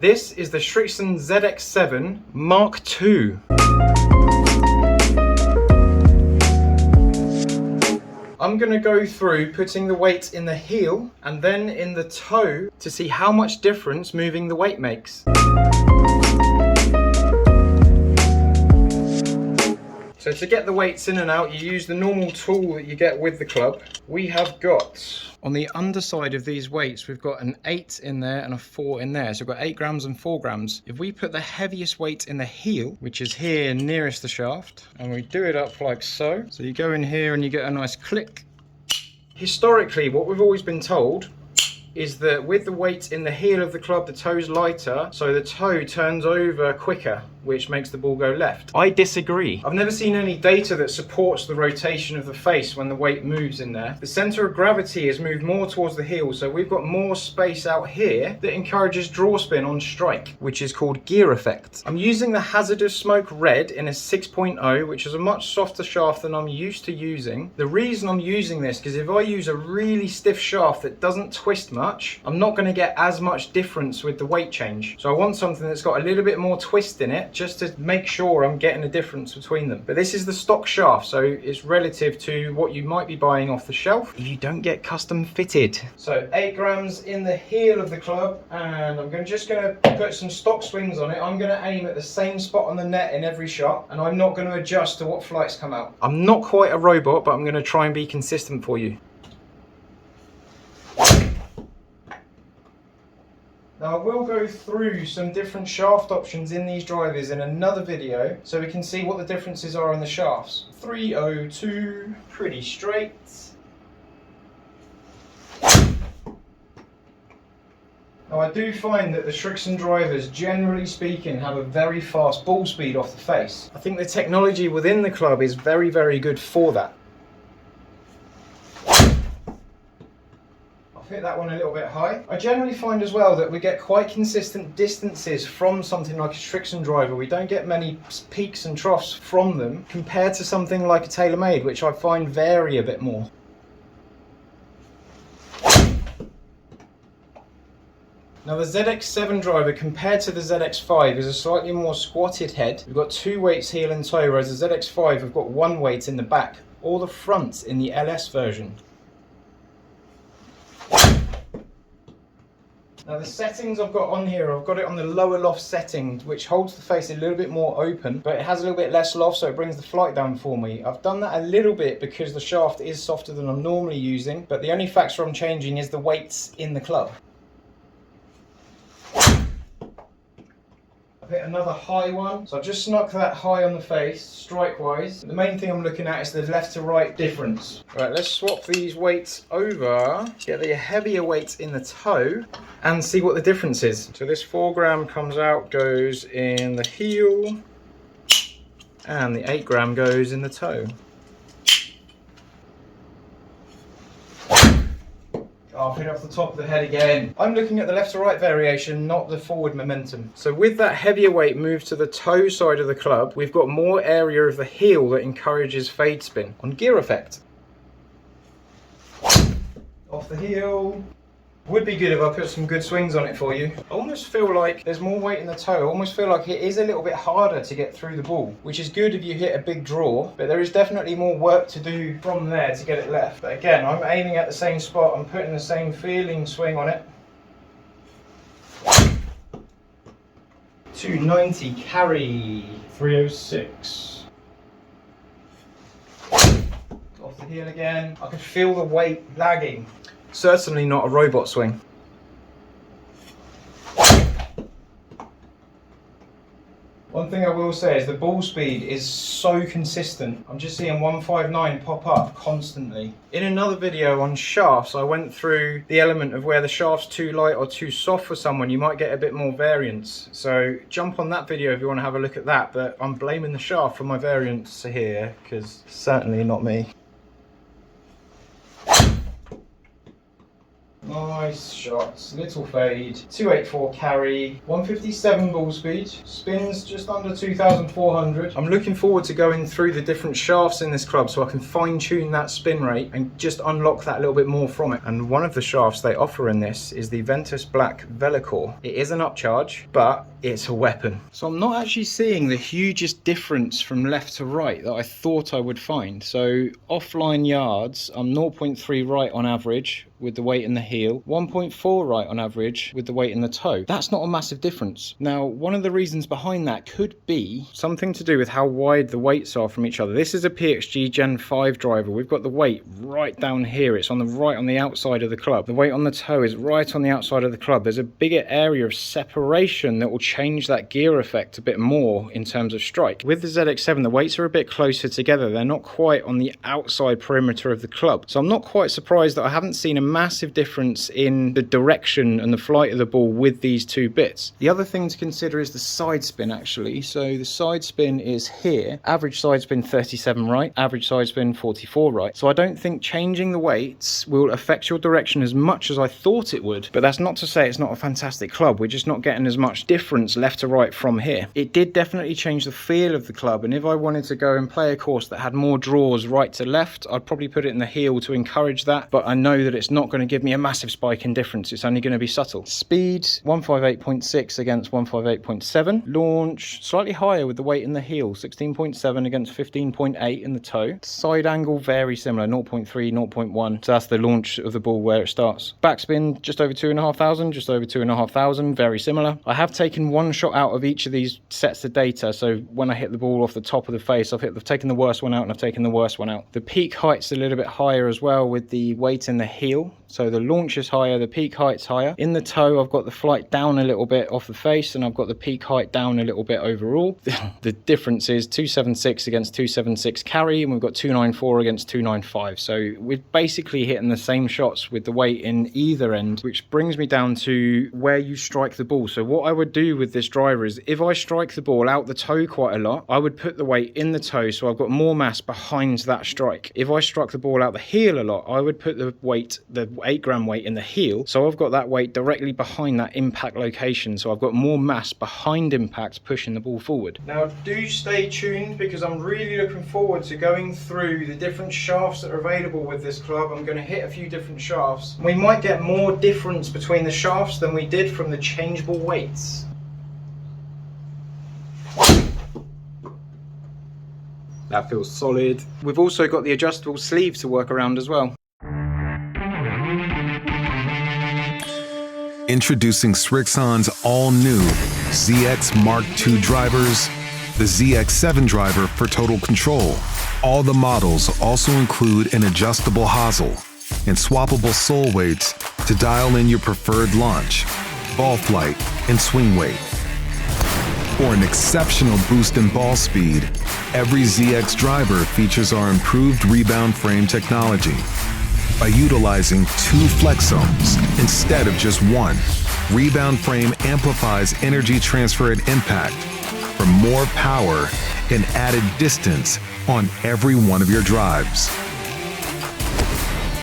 This is the Srixon ZX7 MK2. I'm going to go through putting the weight in the heel and then in the toe to see how much difference moving the weight makes. So to get the weights in and out, you use the normal tool that you get with the club. We have got, on the underside of these weights, we've got an 8 in there and a 4 in there. So we've got 8 grams and 4 grams. If we put the heaviest weight in the heel, which is here nearest the shaft, and we do it up like so. So you go in here and you get a nice click. Historically, what we've always been told is that with the weight in the heel of the club, the toe's lighter, so the toe turns over quicker, which makes the ball go left. I disagree. I've never seen any data that supports the rotation of the face when the weight moves in there. The center of gravity is moved more towards the heel, so we've got more space out here that encourages draw spin on strike, which is called gear effect. I'm using the HZRDUS Smoke Red in a 6.0, which is a much softer shaft than I'm used to using. The reason I'm using this, because if I use a really stiff shaft that doesn't twist much, I'm not going to get as much difference with the weight change. So I want something that's got a little bit more twist in it, just to make sure I'm getting a difference between them. But this is the stock shaft, so it's relative to what you might be buying off the shelf if you don't get custom fitted. So 8 grams in the heel of the club, and I'm just going to put some stock swings on it. I'm going to aim at the same spot on the net in every shot, and I'm not going to adjust to what flights come out. I'm not quite a robot, but I'm going to try and be consistent for you. Now I will go through some different shaft options in these drivers in another video so we can see what the differences are in the shafts. 302, pretty straight. Now I do find that the Srixon drivers, generally speaking, have a very fast ball speed off the face. I think the technology within the club is very, very good for that. Hit that one a little bit high. I generally find as well that we get quite consistent distances from something like a Srixon driver. We don't get many peaks and troughs from them compared to something like a TaylorMade, which I find vary a bit more. Now the ZX7 driver compared to the ZX5 is a slightly more squatted head. We've got 2 weights heel and toe, whereas the ZX5 have got 1 weight in the back or the front in the LS version. Now the settings I've got on here, I've got it on the lower loft setting, which holds the face a little bit more open, but it has a little bit less loft, so it brings the flight down for me. I've done that a little bit because the shaft is softer than I'm normally using, but the only factor I'm changing is the weights in the club. Hit another high one, so I've just snuck that high on the face strike wise. The main thing I'm looking at is the left to right difference. Right, let's swap these weights over, get the heavier weight in the toe and see what the difference is. So this 4 gram comes out, goes in the heel, and the 8 gram goes in the toe. I'll hit off the top of the head again. I'm looking at the left to right variation, not the forward momentum. So with that heavier weight moved to the toe side of the club, we've got more area of the heel that encourages fade spin on gear effect. Off the heel. Would be good if I put some good swings on it for you. I almost feel like there's more weight in the toe. I almost feel like it is a little bit harder to get through the ball, which is good if you hit a big draw, but there is definitely more work to do from there to get it left. But again, I'm aiming at the same spot. I'm putting the same feeling swing on it. 290 carry. 306. Off the heel again. I can feel the weight lagging. Certainly not a robot swing. One thing I will say is the ball speed is so consistent. I'm just seeing 159 pop up constantly. In another video on shafts, I went through the element of where the shaft's too light or too soft for someone. You might get a bit more variance. So jump on that video if you want to have a look at that. But I'm blaming the shaft for my variance here, because certainly not me. Nice. Nice shots, little fade, 284 carry, 157 ball speed, spins just under 2,400. I'm looking forward to going through the different shafts in this club so I can fine tune that spin rate and just unlock that a little bit more from it. And one of the shafts they offer in this is the Ventus Black Velocore. It is an upcharge, but it's a weapon. So I'm not actually seeing the hugest difference from left to right that I thought I would find. So offline yards, I'm 0.3 right on average with the weight in the heel, 1.4 right on average with the weight in the toe. That's not a massive difference. Now, one of the reasons behind that could be something to do with how wide the weights are from each other. This is a PXG Gen 5 driver. We've got the weight right down here. It's on the outside of the club. The weight on the toe is right on the outside of the club. There's a bigger area of separation that will change that gear effect a bit more in terms of strike. With the ZX7, the weights are a bit closer together. They're not quite on the outside perimeter of the club. So I'm not quite surprised that I haven't seen a massive difference in the direction and the flight of the ball with these two bits. The other thing to consider is the side spin actually. So the side spin is here. Average side spin 37 right, average side spin 44 right. So I don't think changing the weights will affect your direction as much as I thought it would, but that's not to say it's not a fantastic club. We're just not getting as much difference left to right from here. It did definitely change the feel of the club, and if I wanted to go and play a course that had more draws right to left, I'd probably put it in the heel to encourage that, but I know that it's not going to give me a massive spike in difference. It's only going to be subtle. Speed 158.6 against 158.7. Launch slightly higher with the weight in the heel, 16.7 against 15.8 in the toe. Side angle very similar, 0.3, 0.1. So that's the launch of the ball where it starts. Backspin just over 2,500, just over 2,500, very similar. I have taken one shot out of each of these sets of data, so when I hit the ball off the top of the face, I've taken the worst one out and I've taken the worst one out. The peak height's a little bit higher as well with the weight in the heel. So the launch is higher, the peak height's higher. In the toe, I've got the flight down a little bit off the face, and I've got the peak height down a little bit overall. The difference is 276 against 276 carry, and we've got 294 against 295. So we're basically hitting the same shots with the weight in either end, which brings me down to where you strike the ball. So what I would do with this driver is, if I strike the ball out the toe quite a lot, I would put the weight in the toe, so I've got more mass behind that strike. If I struck the ball out the heel a lot, I would put the weight, the 8 gram weight in the heel, so I've got that weight directly behind that impact location, so I've got more mass behind impact pushing the ball forward. Now do stay tuned, because I'm really looking forward to going through the different shafts that are available with this club. I'm going to hit a few different shafts. We might get more difference between the shafts than we did from the changeable weights. That feels solid. We've also got the adjustable sleeve to work around as well. Introducing Srixon's all-new ZX Mark II drivers, the ZX7 driver for total control. All the models also include an adjustable hosel and swappable sole weights to dial in your preferred launch, ball flight, and swing weight. For an exceptional boost in ball speed, every ZX driver features our improved rebound frame technology. By utilizing 2 flexomes instead of just one, rebound frame amplifies energy transfer at impact for more power and added distance on every one of your drives.